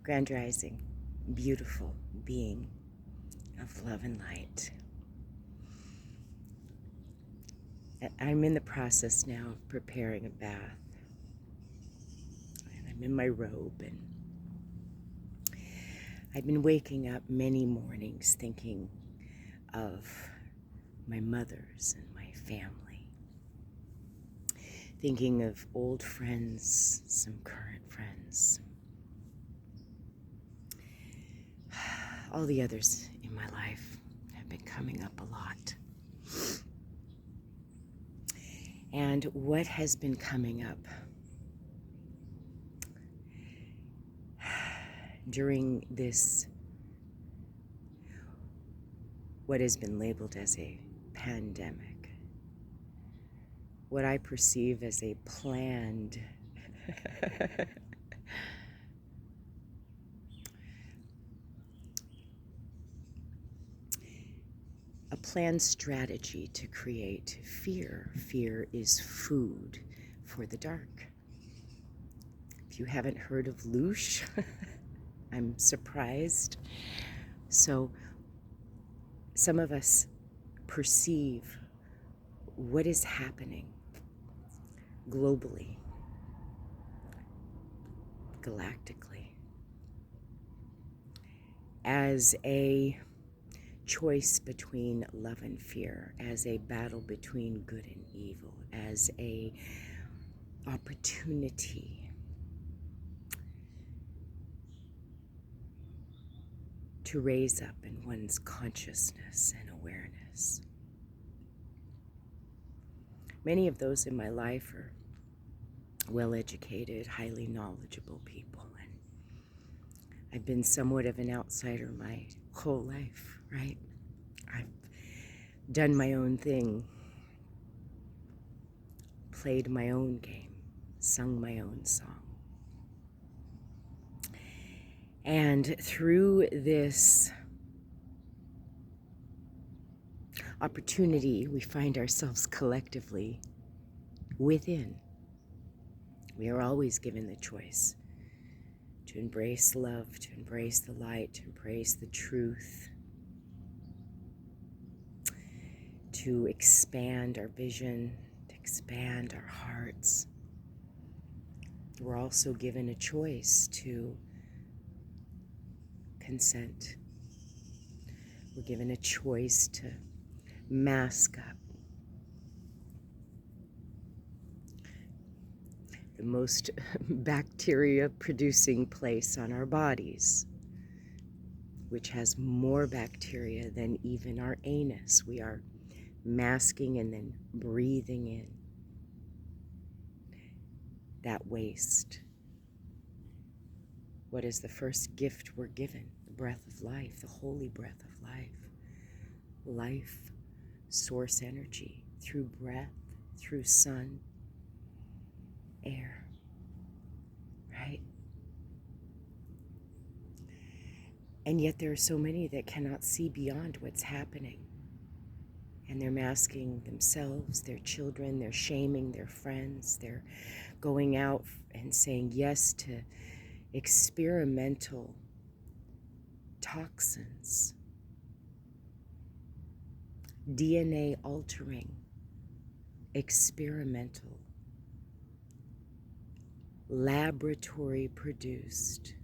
Grand Rising, beautiful being of love and light. I'm in the process now of preparing a bath. And I'm in my robe, and I've been waking up many mornings thinking of my mothers and my family. Thinking of old friends, some current friends. All the others in my life have been coming up a lot. And what has been coming up during this, what has been labeled as a pandemic, what I perceive as a planned a planned strategy to create fear. Fear is food for the dark. If you haven't heard of Loosh, I'm surprised. So some of us perceive what is happening globally, galactically, as a choice between love and fear, as a battle between good and evil, as a opportunity to raise up in one's consciousness and awareness. Many of those in my life are well-educated, highly knowledgeable people, and I've been somewhat of an outsider my whole life, right? I've done my own thing, played my own game, sung my own song. And through this opportunity, we find ourselves collectively within. We are always given the choice to embrace love, to embrace the light, to embrace the truth, to expand our vision, to expand our hearts. We're also given a choice to consent. We're given a choice to mask up. The most bacteria-producing place on our bodies, which has more bacteria than even our anus. We are masking and then breathing in that waste. What is the first gift we're given? The breath of life, the holy breath of life. Life, source energy, through breath, through sun, air, right? And yet there are so many that cannot see beyond what's happening. And they're masking themselves, their children, they're shaming their friends, they're going out and saying yes to experimental toxins, DNA altering, experimental, laboratory produced,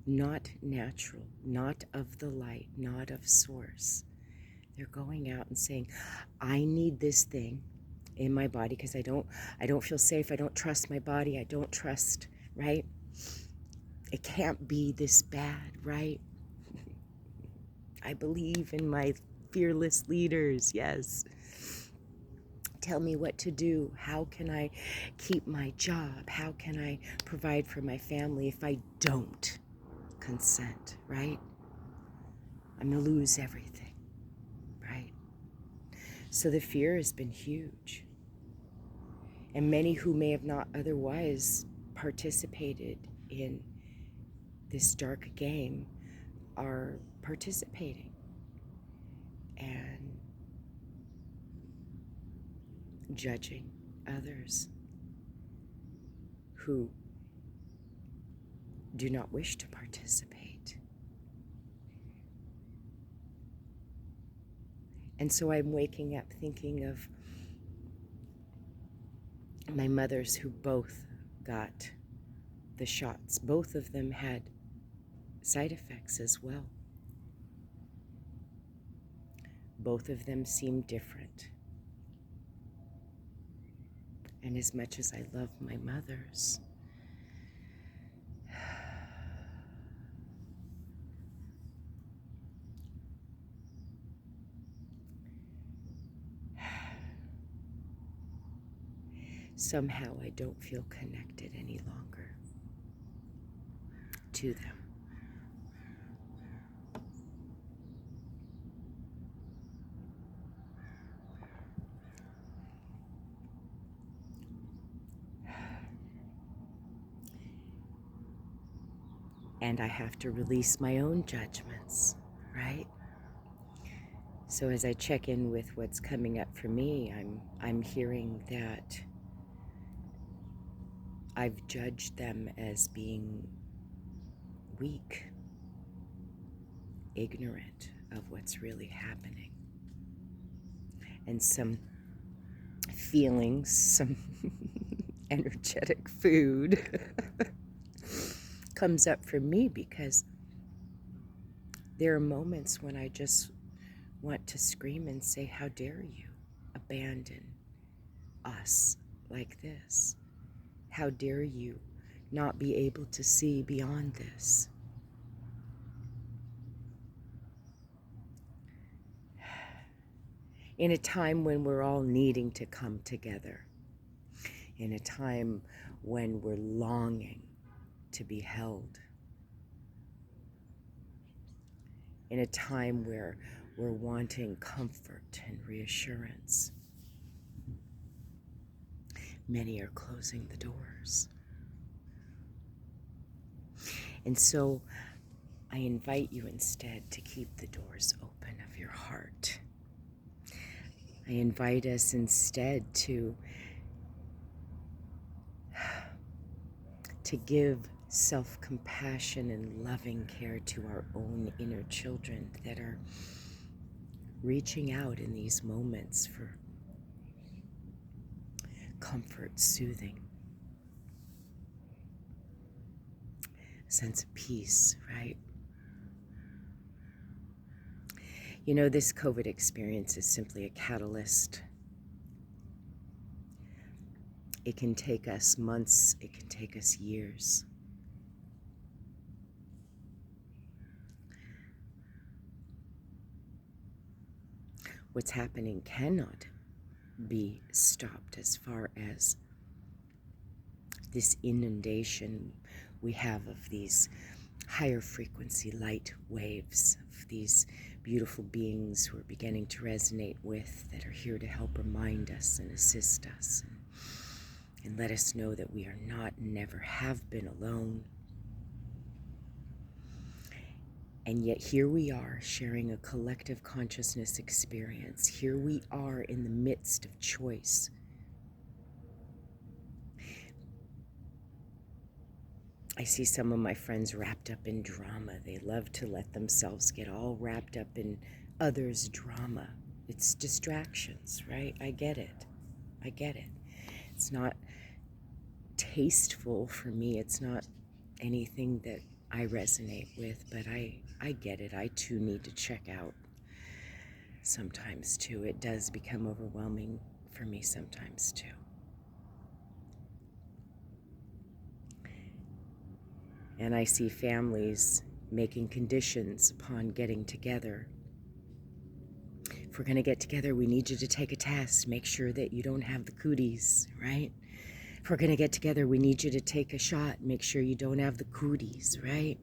not natural, not of the light, not of source. They're going out and saying, I need this thing in my body because I don't feel safe. I don't trust my body. I don't trust, right? It can't be this bad, right? I believe in my fearless leaders, yes. Tell me what to do. How can I keep my job? How can I provide for my family if I don't consent, right? I'm gonna lose everything, right? So the fear has been huge. And many who may have not otherwise participated in this dark game are participating and judging others who do not wish to participate. And so I'm waking up thinking of my mothers who both got the shots. Both of them had side effects as well. Both of them seemed different. And as much as I love my mothers, somehow I don't feel connected any longer to them. And I have to release my own judgments, right? So as I check in with what's coming up for me, I'm hearing that I've judged them as being weak, ignorant of what's really happening. And some feelings, some energetic food comes up for me because there are moments when I just want to scream and say, how dare you abandon us like this? How dare you not be able to see beyond this? In a time when we're all needing to come together, in a time when we're longing to be held, in a time where we're wanting comfort and reassurance, many are closing the doors. And so I invite you instead to keep the doors open of your heart. I invite us instead to give self-compassion and loving care to our own inner children that are reaching out in these moments for comfort, soothing, a sense of peace, right? You know, this COVID experience is simply a catalyst. It can take us months, it can take us years. What's happening cannot be stopped as far as this inundation we have of these higher frequency light waves, of these beautiful beings who are beginning to resonate with, that are here to help remind us and assist us and let us know that we are not and never have been alone. And yet here we are sharing a collective consciousness experience. Here we are in the midst of choice. I see some of my friends wrapped up in drama. They love to let themselves get all wrapped up in others' drama. It's distractions, right? I get it. I get it. It's not tasteful for me. It's not anything that I resonate with, but I get it. I too need to check out sometimes too. It does become overwhelming for me sometimes too. And I see families making conditions upon getting together. If we're going to get together, we need you to take a test. Make sure that you don't have the cooties, right? If we're going to get together, we need you to take a shot. Make sure you don't have the cooties, right?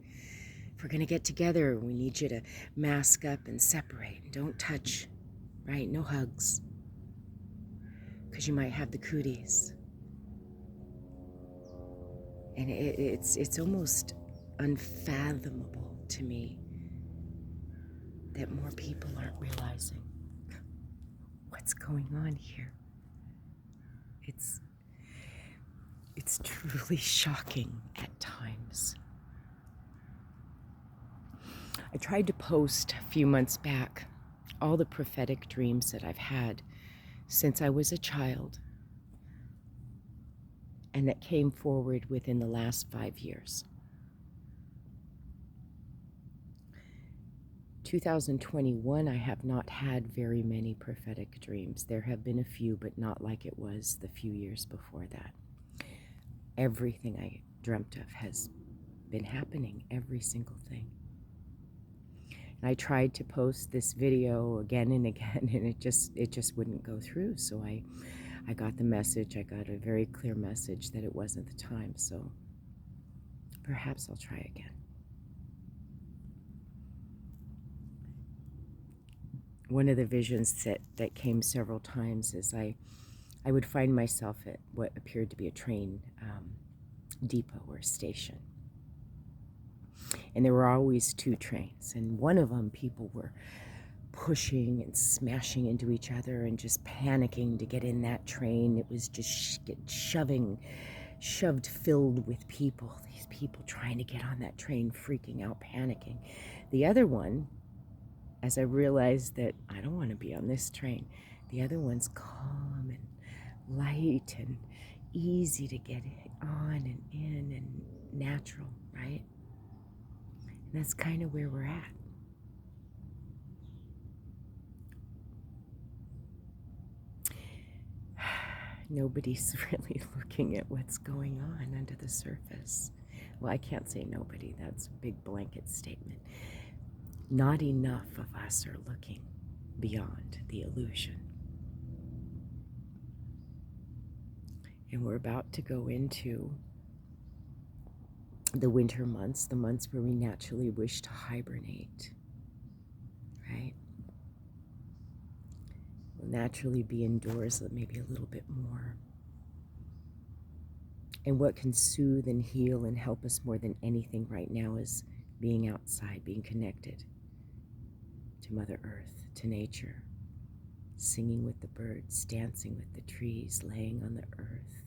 If we're going to get together, we need you to mask up and separate. Don't touch, right? No hugs, because you might have the cooties. And it's almost unfathomable to me that more people aren't realizing what's going on here. It's truly shocking at times. I tried to post a few months back all the prophetic dreams that I've had since I was a child and that came forward within the last 5 years. 2021, I have not had very many prophetic dreams. There have been a few, but not like it was the few years before that. Everything I dreamt of has been happening, every single thing. And I tried to post this video again and again, and it just wouldn't go through. So I got the message. I got a very clear message that it wasn't the time. So perhaps I'll try again. One of the visions that came several times is I would find myself at what appeared to be a train depot or station. And there were always two trains, and one of them people were pushing and smashing into each other and just panicking to get in that train. It was just shoved filled with people, these people trying to get on that train, freaking out, panicking. The other one, as I realized that I don't want to be on this train, the other one's calm and light and easy to get on and in and natural, right? And that's kind of where we're at. Nobody's really looking at what's going on under the surface. Well, I can't say nobody. That's a big blanket statement. Not enough of us are looking beyond the illusion. And we're about to go into the winter months, the months where we naturally wish to hibernate, right? We'll naturally be indoors maybe a little bit more. And what can soothe and heal and help us more than anything right now is being outside, being connected to Mother Earth, to nature, singing with the birds, dancing with the trees, laying on the earth,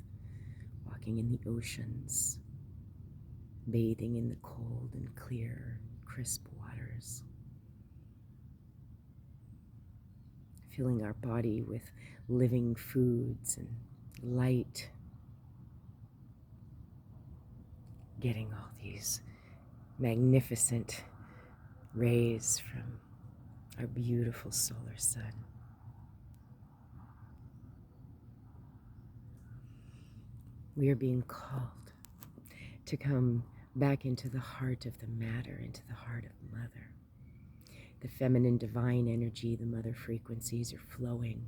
walking in the oceans, bathing in the cold and clear, crisp waters, filling our body with living foods and light, getting all these magnificent rays from our beautiful solar sun. We are being called to come back into the heart of the matter, into the heart of Mother. The feminine divine energy, the mother frequencies are flowing.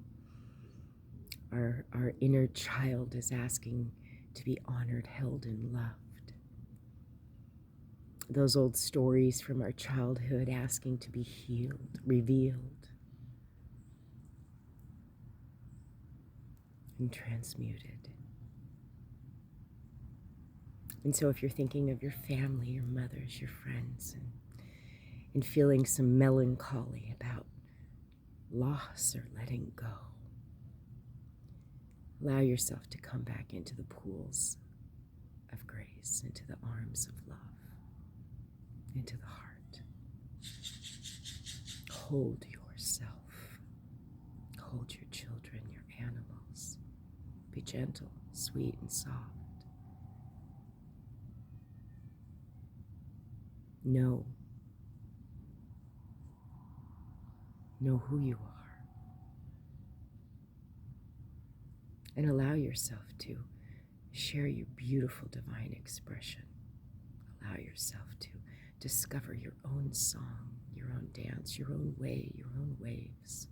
Our inner child is asking to be honored, held, and loved. Those old stories from our childhood asking to be healed, revealed, and transmuted. And so if you're thinking of your family, your mothers, your friends, and feeling some melancholy about loss or letting go, allow yourself to come back into the pools of grace, into the arms of love, into the heart. Hold yourself. Hold your children, your animals. Be gentle, sweet, and soft. Know who you are. And allow yourself to share your beautiful divine expression. Allow yourself to discover your own song, your own dance, your own way, your own waves.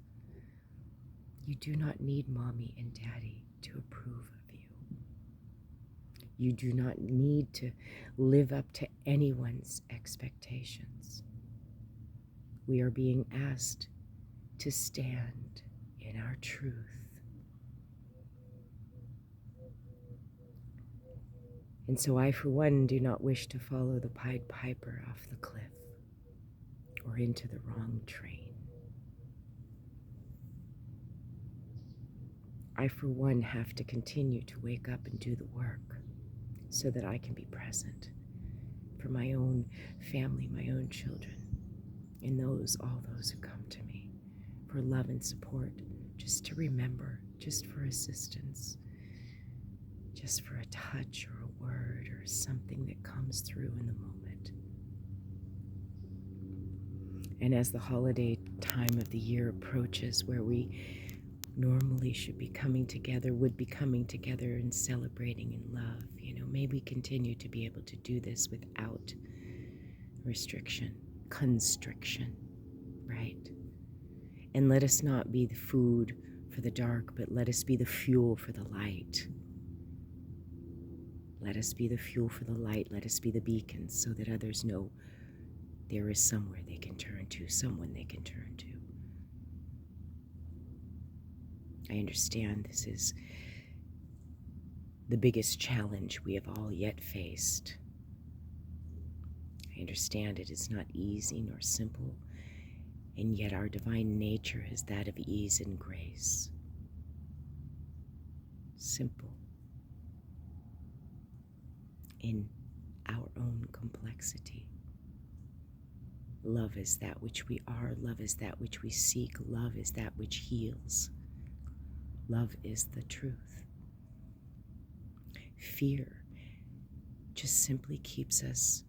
You do not need mommy and daddy to approve of you. You do not need to live up to anyone's expectations. We are being asked to stand in our truth. And so I, for one, do not wish to follow the Pied Piper off the cliff or into the wrong train. I, for one, have to continue to wake up and do the work so that I can be present for my own family, my own children, and all those who come to me for love and support, just to remember, just for assistance, just for a touch or a word or something that comes through in the moment. And as the holiday time of the year approaches, where we normally should be coming together, would be coming together and celebrating in love, may we continue to be able to do this without restriction, constriction, right? And let us not be the food for the dark, but let us be the fuel for the light. Let us be the fuel for the light. Let us be the beacons so that others know there is somewhere they can turn to, someone they can turn to. I understand this is the biggest challenge we have all yet faced. I understand it is not easy nor simple, and yet our divine nature is that of ease and grace. Simple in our own complexity. Love is that which we are. Love is that which we seek. Love is that which heals. Love is the truth. Fear just simply keeps us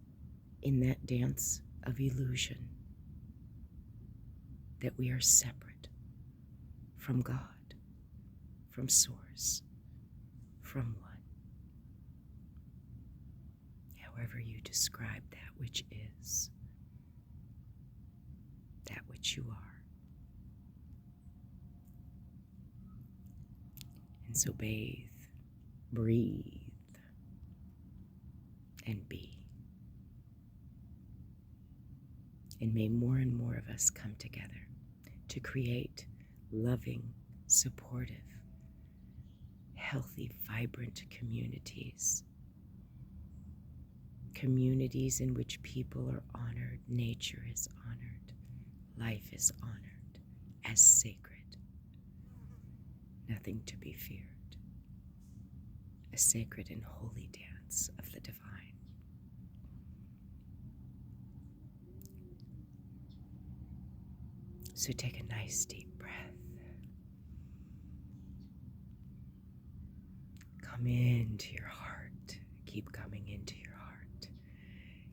in that dance of illusion that we are separate from God, from Source, from One. However you describe that which is, that which you are. And so bathe, breathe, and be. And may more and more of us come together to create loving, supportive, healthy, vibrant communities. Communities in which people are honored, nature is honored, life is honored as sacred, nothing to be feared, a sacred and holy dance of the divine. So take a nice deep breath. Come into your heart. Keep coming into your heart.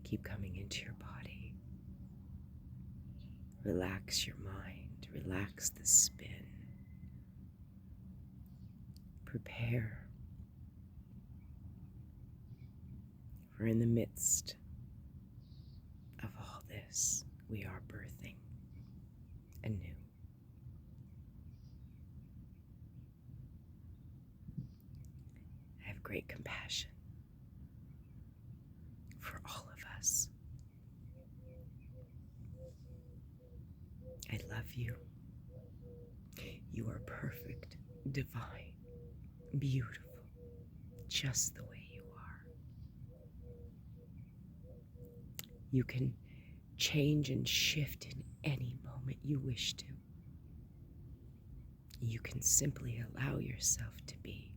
Keep coming into your body. Relax your mind. Relax the spin. Prepare for in the midst of all this, we are birthing anew. I have great compassion for all of us. I love you. You are perfect, divine, beautiful, just the way you are. You can change and shift in any moment you wish to. You can simply allow yourself to be.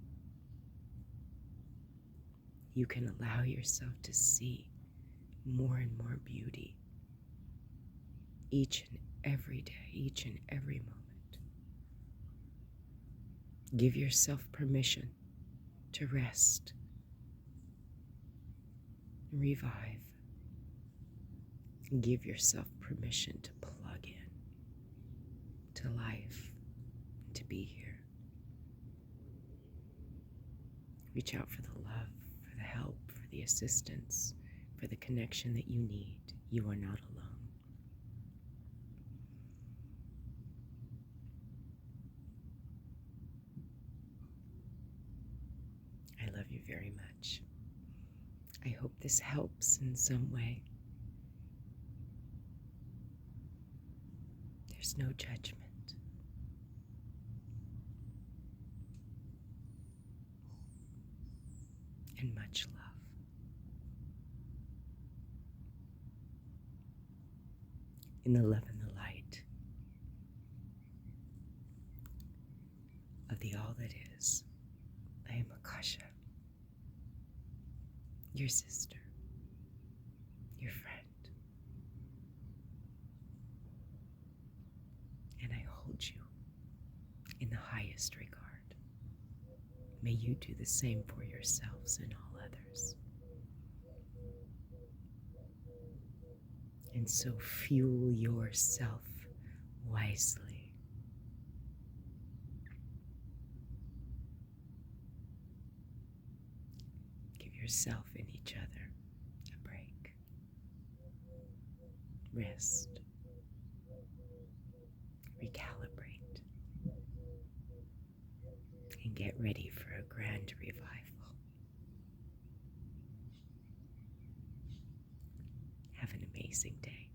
You can allow yourself to see more and more beauty each and every day, each and every moment. Give yourself permission to rest, revive. Give yourself permission to plug in to life, to be here. Reach out for the love, for the help, for the assistance, for the connection that you need. You are not alone. I love you very much. I hope this helps in some way. There's no judgment. And much love. In the love and the light of the all that is, I am Akasha, your sister, your friend, in the highest regard. May you do the same for yourselves and all others. And so fuel yourself wisely. Give yourself and each other a break. Rest. Recalibrate. And get ready for a grand revival. Have an amazing day.